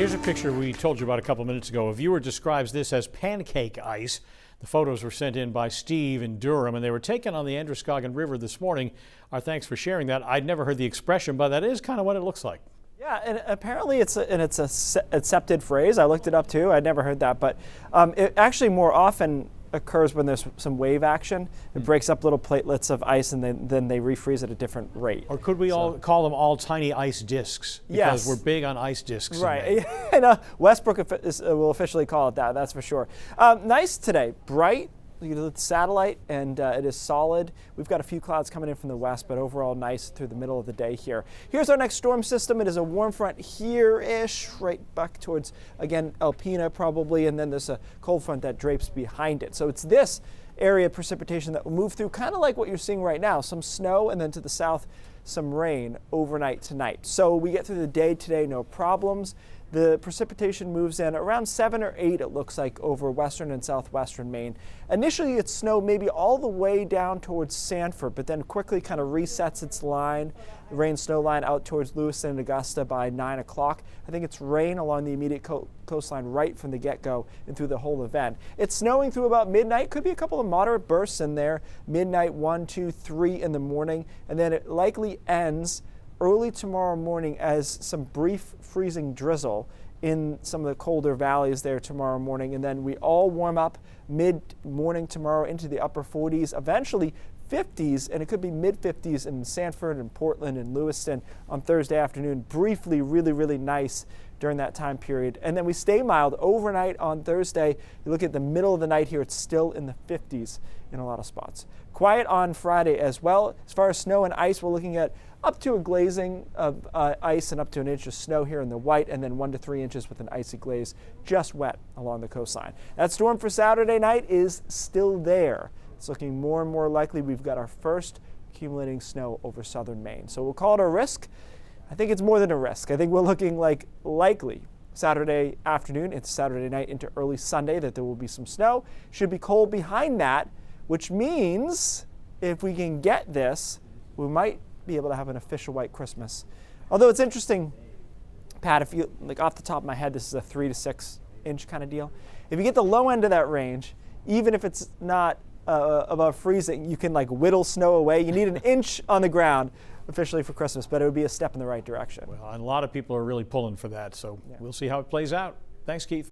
Here's a picture we told you about a couple minutes ago. A viewer describes this as pancake ice. The photos were sent in by Steve in Durham, and they were taken on the Androscoggin River this morning. Our thanks for sharing that. I'd never heard the expression, but that is kind of what it looks like. Yeah, and apparently it's a accepted phrase. I looked it up too. I'd never heard that, but it actually more often occurs when there's some wave action. It breaks up little platelets of ice, and then they refreeze at a different rate. Or could we all call them all tiny ice discs? Because we're big on ice discs. Right. And Westbrook will officially call it that. That's for sure. Nice today. Bright. The satellite, and it is solid. We've got a few clouds coming in from the west, but overall nice through the middle of the day here. Here's our next storm system. It is a warm front here-ish, right back towards, again, Alpena probably, and then there's a cold front that drapes behind it. So it's this area of precipitation that will move through, kind of like what you're seeing right now, some snow, and then to the south, some rain overnight tonight. So we get through the day today, no problems. The precipitation moves in around 7 or 8, it looks like, over western and southwestern Maine. Initially, it snowed maybe all the way down towards Sanford, but then quickly kind of resets its line, the rain-snow line out towards Lewiston and Augusta by 9 o'clock. I think it's rain along the immediate coastline right from the get-go and through the whole event. It's snowing through about midnight. Could be a couple of moderate bursts in there. Midnight, 1, 2, 3 in the morning, and then it likely ends early tomorrow morning as some brief freezing drizzle in some of the colder valleys there tomorrow morning. And then we all warm up mid-morning tomorrow into the upper 40s, eventually 50s, and it could be mid-50s in Sanford and Portland and Lewiston on Thursday afternoon. Briefly, really nice during that time period. And then we stay mild overnight on Thursday. You look at the middle of the night here, it's still in the 50s in a lot of spots. Quiet on Friday as well. As far as snow and ice, we're looking at up to a glazing of ice and up to an inch of snow here in the white, and then 1 to 3 inches with an icy glaze, just wet along the coastline. That storm for Saturday night is still there. It's looking more and more likely. We've got our first accumulating snow over southern Maine. So we'll call it a risk. I think it's more than a risk. I think we're looking like likely Saturday afternoon into Saturday night into early Sunday that there will be some snow. Should be cold behind that, which means if we can get this, we might be able to have an official white Christmas. Although it's interesting, Pat, if you, like off the top of my head, this is a 3 to 6 inch kind of deal. If you get the low end of that range, even if it's not above freezing, you can like whittle snow away. You need an inch on the ground officially for Christmas, but it would be a step in the right direction. Well, and a lot of people are really pulling for that, so we'll see how it plays out. Thanks, Keith.